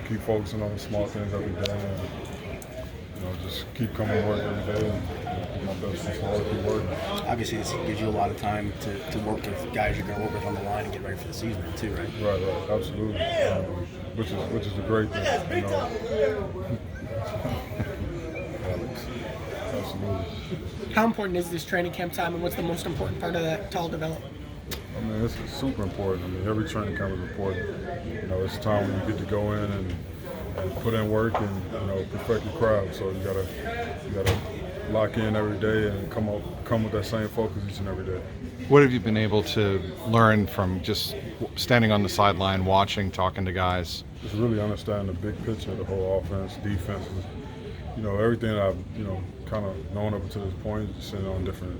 keep focusing on the small things every day, and just keep coming to work every day and do my best to keep working. Obviously, this gives you a lot of time to work with guys you're going to work with on the line and get ready for the season too, right? Right, absolutely. Which is a great thing, Alex, absolutely. How important is this training camp time, and what's the most important part of that to all develop? I mean, it's super important. I mean, every training camp is important. It's a time when you get to go in and put in work and perfect your craft. So you gotta lock in every day and come with that same focus each and every day. What have you been able to learn from just standing on the sideline, watching, talking to guys? Just really understanding the big picture of the whole offense, defense. Everything that I've kind of known up to this point, just sitting on different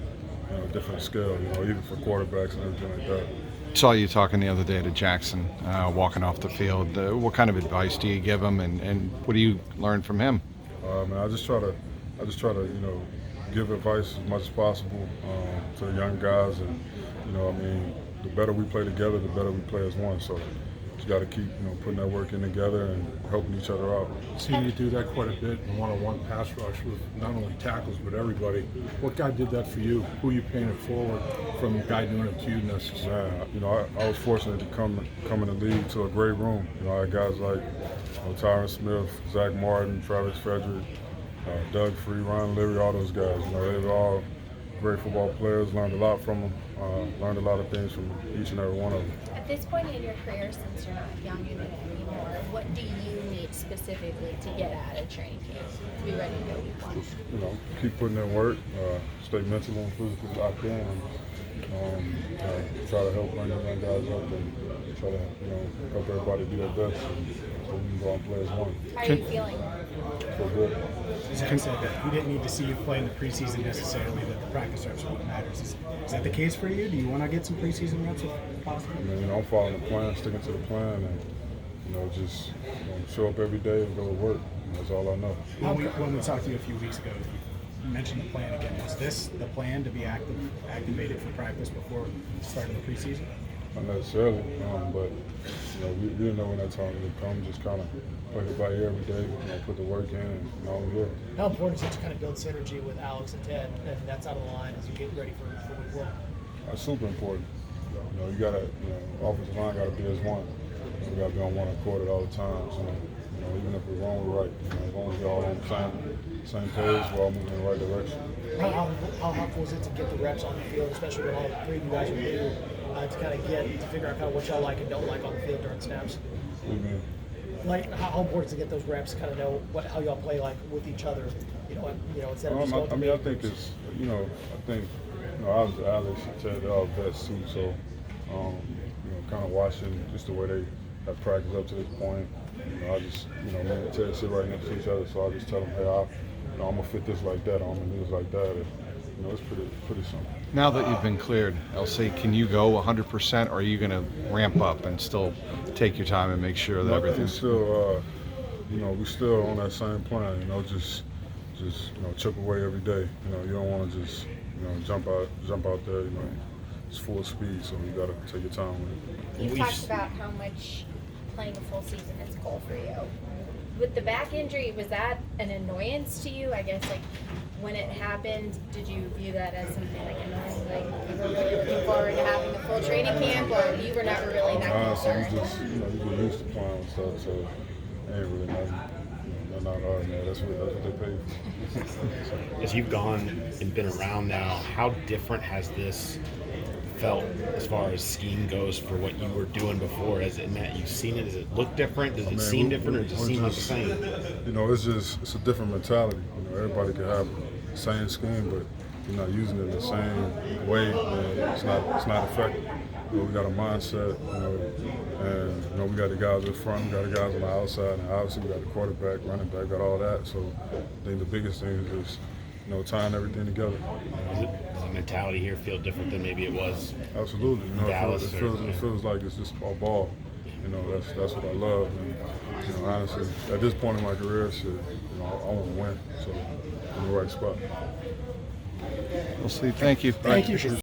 scale. Even for quarterbacks and everything like that. Saw you talking the other day to Jackson, walking off the field. What kind of advice do you give him, and what do you learn from him? I just try to give advice as much as possible to the young guys, and the better we play together, the better we play as one. So you got to keep putting that work in together and helping each other out. Seeing you do that quite a bit in one-on-one pass rush with not only tackles but everybody. What guy did that for you? Who you painted forward from a guy doing it to you necessarily? I was fortunate to come in the league to a great room. I had guys like Tyron Smith, Zach Martin, Travis Frederick, Doug Free, Ryan Leary, all those guys. They were all great football players. Learned a lot from them. Learned a lot of things from each and every one of them. At this point in your career, since you're not young anymore, what do you need specifically to get out of training camp to be ready to go week one? Just, keep putting in work, stay mentally and physically locked in, and try to help bring the young guys up and try to help everybody do their best so we can go and play as one. How are you feeling? Feel good. Zach said that he didn't need to see you play in the preseason necessarily, that the practice reps are what matters. Is that the case for you? Do you want to get some preseason reps if possible? I'm following the plan, sticking to the plan, and just show up every day and go to work. That's all I know. When we talked to you a few weeks ago, you mentioned the plan again. Was this the plan to be activated for practice before starting the preseason? Not necessarily, but we didn't know when that time would come. Just kind of play it by ear every day, put the work in, and now we're here. How important is it to kind of build synergy with Alex and Ted, and that's out of the line as you get ready for week one? That's super important. You gotta, offensive line gotta be as one. We gotta be on one accord at all the times. Even if we're wrong, we're right. As long as we're all on the same page, we're all moving in the right direction. How helpful is it to get the reps on the field, especially when all three of you guys are new, to kind of figure out kind of what y'all like and don't like on the field during snaps? What do you mean? Like how important is it to get those reps, kind of know how y'all play like with each other, instead of just going I think it's, obviously Alex and Ted, they're all vets too, so, kind of watching just the way they have practiced up to this point. I just, me and Ted sit right next to each other, so I just tell them, hey, I'm gonna fit this like that, I'm gonna do this like that. And, it's pretty simple. Now that you've been cleared, LC, can you go 100%, or are you going to ramp up and still take your time and make sure that everything's still, we still on that same plan. Just chip away every day. You don't want to just jump out there. It's full speed, so you got to take your time with it. You talked about how much playing a full season is cool for you. With the back injury, was that an annoyance to you? I guess, when it happened, did you view that as something annoying? You were really looking forward to having a full training camp, or you were never really that concerned? Honestly, you get used to playing and stuff, so it ain't really nothing. Not hard, man. That's what they pay for. As you've gone and been around now, how different has this felt as far as skiing goes for what you were doing before? As in that you've seen it, does it look different? Does it seem different, or does it seem like the same? It's a different mentality. Everybody can have the same scheme, but you're not using it the same way, and it's not effective. We got a mindset, and we got the guys in front, we got the guys on the outside, and obviously we got the quarterback, running back, got all that. So I think the biggest thing is tying everything together. Does the mentality here feel different than maybe it was? Absolutely. Dallas it feels like it's just all ball. That's what I love. And honestly, at this point in my career, I want to win. So I'm in the right spot. We'll see. Thank you. Thank you.